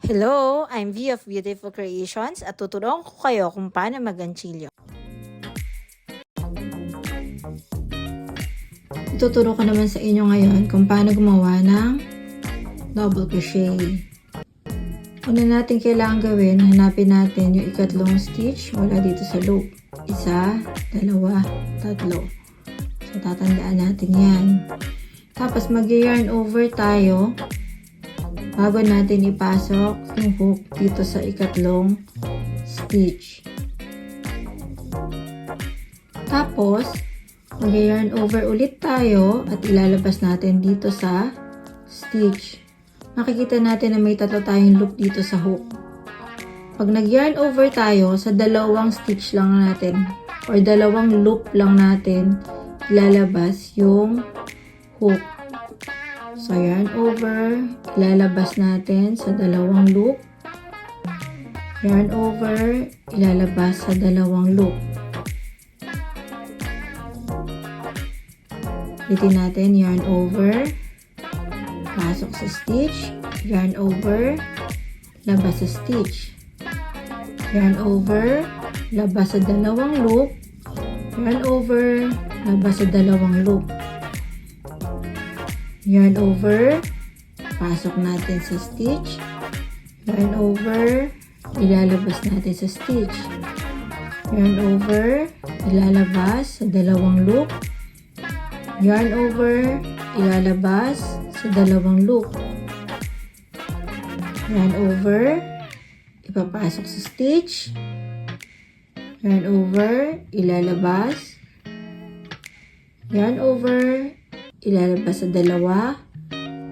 Hello, I'm V of Beautiful Creations at tuturuan ko kayo kung paano mag-ganchilyo. Ituturo ko naman sa inyo ngayon kung paano gumawa ng double crochet. Una natin kailangan gawin, hanapin natin yung ikatlong stitch mula dito sa loop. Isa, dalawa, tatlo. So tatandaan natin yan. Tapos mag-yarn over tayo bago natin ipasok yung hook dito sa ikatlong stitch. Tapos, mag-yarn over ulit tayo at ilalabas natin dito sa stitch. Makikita natin na may tatlo tayong loop dito sa hook. Pag nag-yarn over tayo, sa dalawang stitch lang natin or dalawang loop lang natin ilalabas yung hook. So, yarn over, ilalabas natin sa dalawang loop. Yarn over, ilalabas sa dalawang loop. Ulitin natin, yarn over, pasok sa stitch, yarn over, labas sa stitch. Yarn over, labas sa dalawang loop, yarn over, labas sa dalawang loop. Yarn over, pasok natin sa stitch, yarn over, ilalabas natin sa stitch, yarn over, ilalabas sa dalawang loop, yarn over, ilalabas sa dalawang loop, yarn over, ipapasok sa stitch, yarn over, ilalabas, yarn over, ilalabas sa dalawa,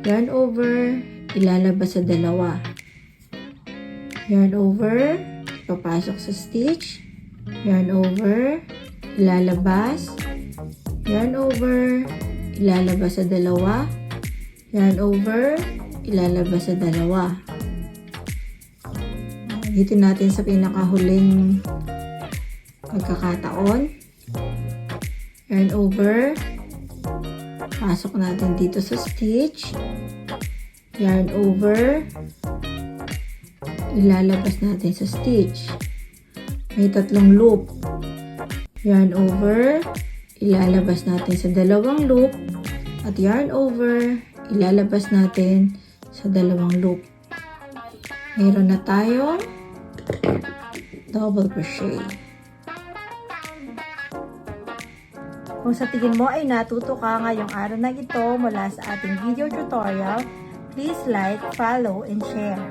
yarn over, ilalabas sa dalawa, yarn over, ipapasok sa stitch, yarn over, ilalabas, yarn over, ilalabas sa dalawa, yarn over, ilalabas sa dalawa. Ulitin natin sa pinakahuling pagkakataon. Yarn over, pasok natin dito sa stitch, yarn over, ilalabas natin sa stitch. May tatlong loop. Yarn over, ilalabas natin sa dalawang loop, at yarn over, ilalabas natin sa dalawang loop. Mayroon na tayong double crochet. Kung sa tingin mo ay natuto ka ngayong araw na ito mula sa ating video tutorial, please like, follow, and share.